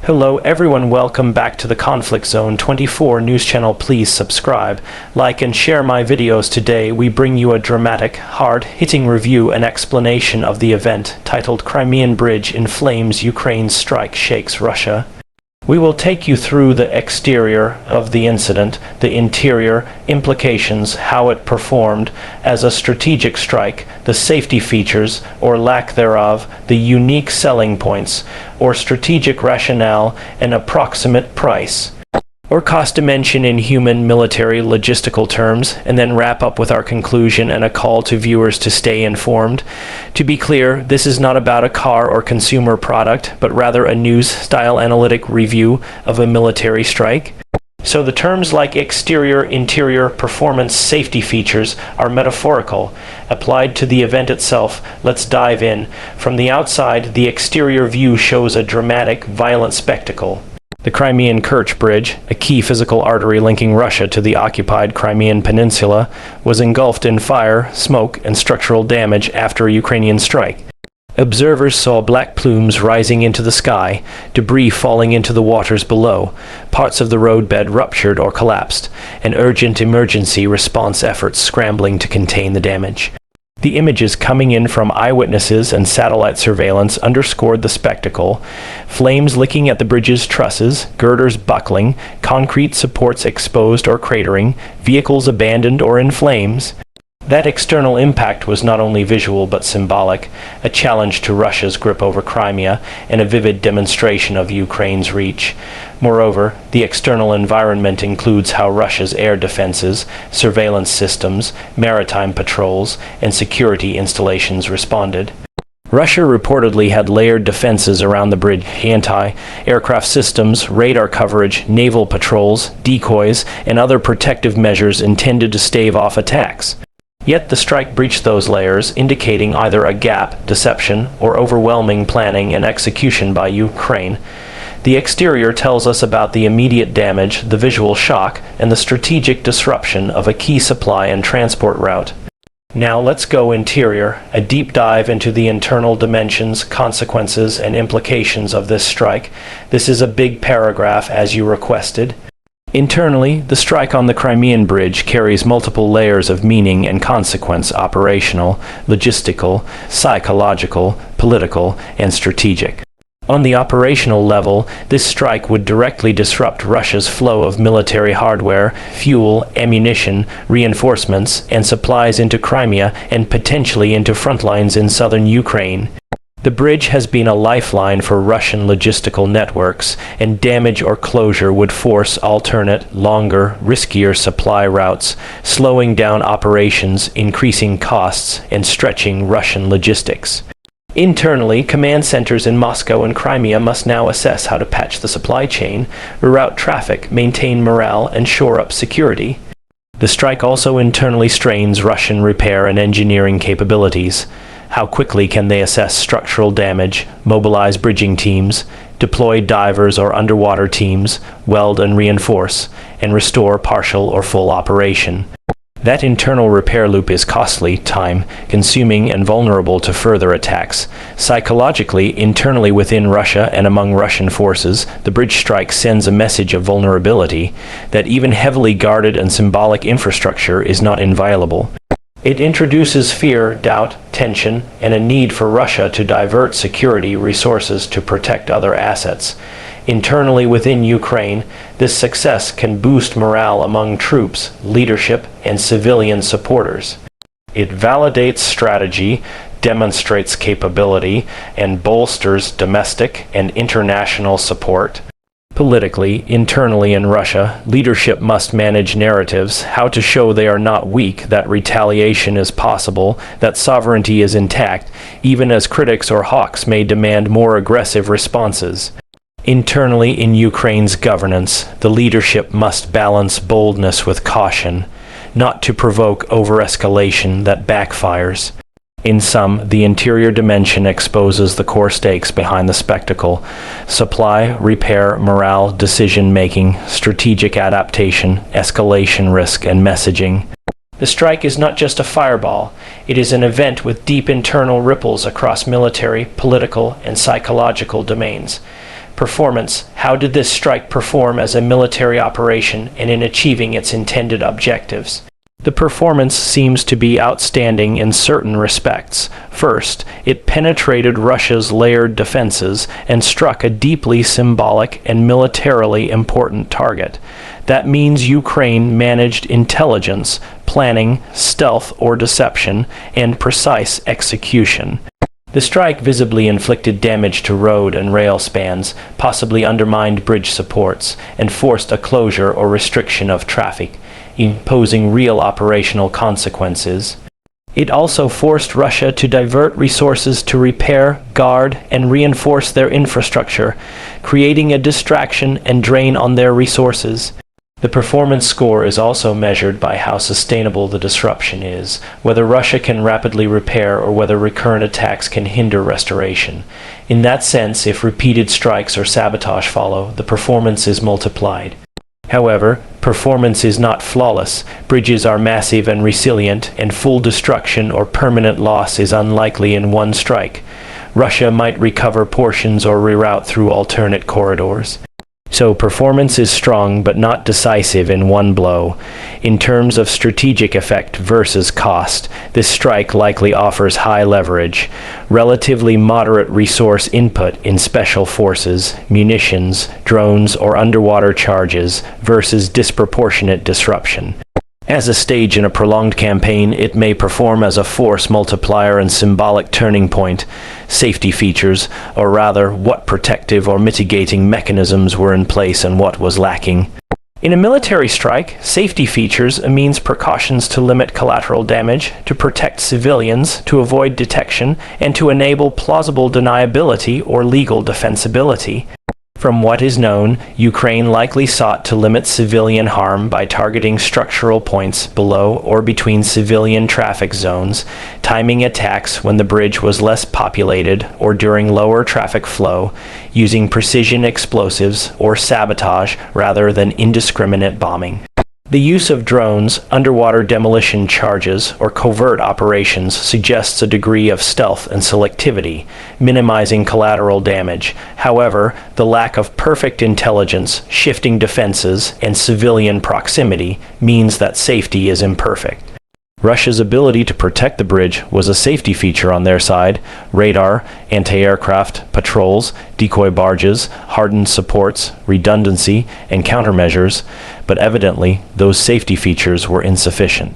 Hello everyone, welcome back to the Conflict Zone 24 news channel. Please subscribe, like and share my videos. Today we bring you a dramatic, hard-hitting review and explanation of the event titled Crimean Bridge in Flames, Ukraine's Strike Shakes Russia. We will take you through the exterior of the incident, the interior implications, how it performed as a strategic strike, the safety features or lack thereof, the unique selling points or strategic rationale, and approximate price or cost dimension in human, military, logistical terms, and then wrap up with our conclusion and a call to viewers to stay informed. To be clear, this is not about a car or consumer product, but rather a news-style analytic review of a military strike. So the terms like exterior, interior, performance, safety features are metaphorical. Applied to the event itself, let's dive in. From the outside, the exterior view shows a dramatic, violent spectacle. The Crimean Kerch Bridge, a key physical artery linking Russia to the occupied Crimean Peninsula, was engulfed in fire, smoke, and structural damage after a Ukrainian strike. Observers saw black plumes rising into the sky, debris falling into the waters below, parts of the roadbed ruptured or collapsed, and urgent emergency response efforts scrambling to contain the damage. The images coming in from eyewitnesses and satellite surveillance underscored the spectacle: flames licking at the bridge's trusses, girders buckling, concrete supports exposed or cratering, vehicles abandoned or in flames. That external impact was not only visual but symbolic, a challenge to Russia's grip over Crimea and a vivid demonstration of Ukraine's reach. Moreover, the external environment includes how Russia's air defenses, surveillance systems, maritime patrols, and security installations responded. Russia reportedly had layered defenses around the bridge: anti-aircraft systems, radar coverage, naval patrols, decoys, and other protective measures intended to stave off attacks. Yet the strike breached those layers, indicating either a gap, deception, or overwhelming planning and execution by Ukraine. The exterior tells us about the immediate damage, the visual shock, and the strategic disruption of a key supply and transport route. Now let's go interior, a deep dive into the internal dimensions, consequences, and implications of this strike. This is a big paragraph, as you requested. Internally, the strike on the Crimean Bridge carries multiple layers of meaning and consequence: operational, logistical, psychological, political, and strategic. On the operational level, this strike would directly disrupt Russia's flow of military hardware, fuel, ammunition, reinforcements, and supplies into Crimea and potentially into front lines in southern Ukraine. The bridge has been a lifeline for Russian logistical networks, and damage or closure would force alternate, longer, riskier supply routes, slowing down operations, increasing costs, and stretching Russian logistics. Internally, command centers in Moscow and Crimea must now assess how to patch the supply chain, reroute traffic, maintain morale, and shore up security. The strike also internally strains Russian repair and engineering capabilities. How quickly can they assess structural damage, mobilize bridging teams, deploy divers or underwater teams, weld and reinforce, and restore partial or full operation? That internal repair loop is costly, time-consuming, and vulnerable to further attacks. Psychologically, internally within Russia and among Russian forces, the bridge strike sends a message of vulnerability, that even heavily guarded and symbolic infrastructure is not inviolable. It introduces fear, doubt, tension, and a need for Russia to divert security resources to protect other assets. Internally within Ukraine, this success can boost morale among troops, leadership, and civilian supporters. It validates strategy, demonstrates capability, and bolsters domestic and international support. Politically, internally in Russia, leadership must manage narratives: how to show they are not weak, that retaliation is possible, that sovereignty is intact, even as critics or hawks may demand more aggressive responses. Internally in Ukraine's governance, the leadership must balance boldness with caution, not to provoke over-escalation that backfires. In sum, the interior dimension exposes the core stakes behind the spectacle: supply, repair, morale, decision-making, strategic adaptation, escalation risk, and messaging. The strike is not just a fireball, it is an event with deep internal ripples across military, political, and psychological domains. Performance. How did this strike perform as a military operation and in achieving its intended objectives? The performance seems to be outstanding in certain respects. First, it penetrated Russia's layered defenses and struck a deeply symbolic and militarily important target. That means Ukraine managed intelligence, planning, stealth or deception, and precise execution. The strike visibly inflicted damage to road and rail spans, possibly undermined bridge supports, and forced a closure or restriction of traffic, imposing real operational consequences. It also forced Russia to divert resources to repair, guard, and reinforce their infrastructure, creating a distraction and drain on their resources. The performance score is also measured by how sustainable the disruption is, whether Russia can rapidly repair or whether recurrent attacks can hinder restoration. In that sense, if repeated strikes or sabotage follow, the performance is multiplied. However, performance is not flawless. Bridges are massive and resilient, and full destruction or permanent loss is unlikely in one strike. Russia might recover portions or reroute through alternate corridors. So performance is strong but not decisive in one blow. In terms of strategic effect versus cost, this strike likely offers high leverage, relatively moderate resource input in special forces, munitions, drones, or underwater charges versus disproportionate disruption. As a stage in a prolonged campaign, it may perform as a force multiplier and symbolic turning point. Safety features, or rather, what protective or mitigating mechanisms were in place and what was lacking. In a military strike, safety features means precautions to limit collateral damage, to protect civilians, to avoid detection, and to enable plausible deniability or legal defensibility. From what is known, Ukraine likely sought to limit civilian harm by targeting structural points below or between civilian traffic zones, timing attacks when the bridge was less populated or during lower traffic flow, using precision explosives or sabotage rather than indiscriminate bombing. The use of drones, underwater demolition charges, or covert operations suggests a degree of stealth and selectivity, minimizing collateral damage. However, the lack of perfect intelligence, shifting defenses, and civilian proximity means that safety is imperfect. Russia's ability to protect the bridge was a safety feature on their side. Radar, anti-aircraft, patrols, decoy barges, hardened supports, redundancy, and countermeasures, but evidently those safety features were insufficient.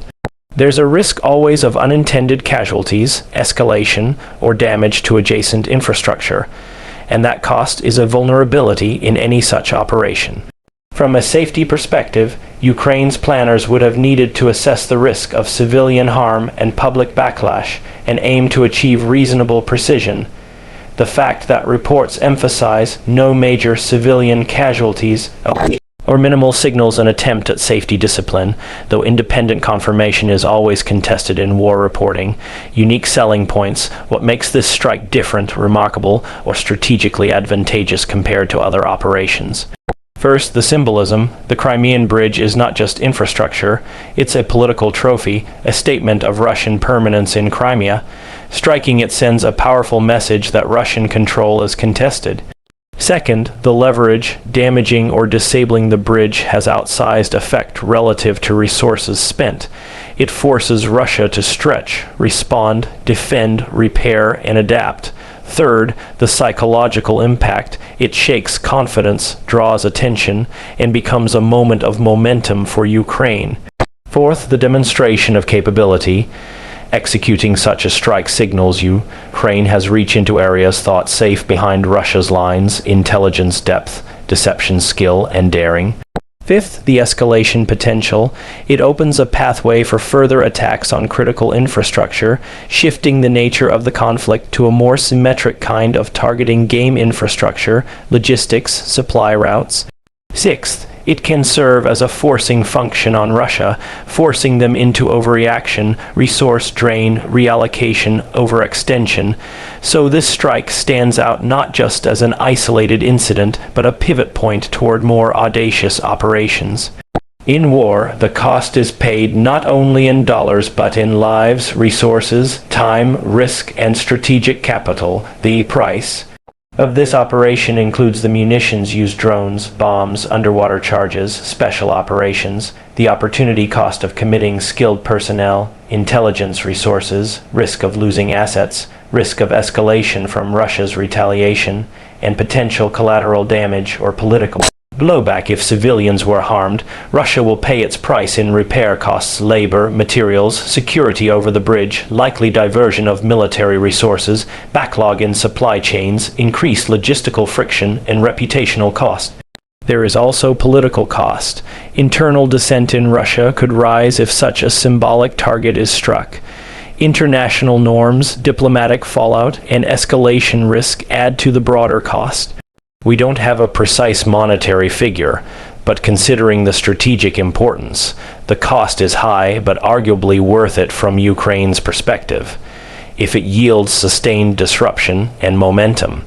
There's a risk always of unintended casualties, escalation, or damage to adjacent infrastructure, and that cost is a vulnerability in any such operation. From a safety perspective, Ukraine's planners would have needed to assess the risk of civilian harm and public backlash and aim to achieve reasonable precision. The fact that reports emphasize no major civilian casualties or minimal signals an attempt at safety discipline, though independent confirmation is always contested in war reporting. Unique selling points, what makes this strike different, remarkable, or strategically advantageous compared to other operations. First, the symbolism. The Crimean Bridge is not just infrastructure, it's a political trophy, a statement of Russian permanence in Crimea. Striking it sends a powerful message that Russian control is contested. Second, the leverage. Damaging or disabling the bridge has outsized effect relative to resources spent. It forces Russia to stretch, respond, defend, repair, and adapt. Third, the psychological impact. It shakes confidence, draws attention, and becomes a moment of momentum for Ukraine. Fourth, the demonstration of capability. Executing such a strike signals Ukraine has reached into areas thought safe behind Russia's lines, intelligence depth, deception skill, and daring. Fifth, the escalation potential. It opens a pathway for further attacks on critical infrastructure, shifting the nature of the conflict to a more symmetric kind of targeting game infrastructure, logistics, supply routes. Sixth, it can serve as a forcing function on Russia, forcing them into overreaction, resource drain, reallocation, overextension. So this strike stands out not just as an isolated incident, but a pivot point toward more audacious operations. In war, the cost is paid not only in dollars but in lives, resources, time, risk, and strategic capital. The price. of this operation includes the munitions used, drones, bombs, underwater charges, special operations, the opportunity cost of committing skilled personnel, intelligence resources, risk of losing assets, risk of escalation from Russia's retaliation, and potential collateral damage or political blowback if civilians were harmed. Russia will pay its price in repair costs, labor, materials, security over the bridge, likely diversion of military resources, backlog in supply chains, increased logistical friction, and reputational cost. There is also political cost. Internal dissent in Russia could rise if such a symbolic target is struck. International norms, diplomatic fallout, and escalation risk add to the broader cost. We don't have a precise monetary figure, but considering the strategic importance, the cost is high but arguably worth it from Ukraine's perspective, if it yields sustained disruption and momentum.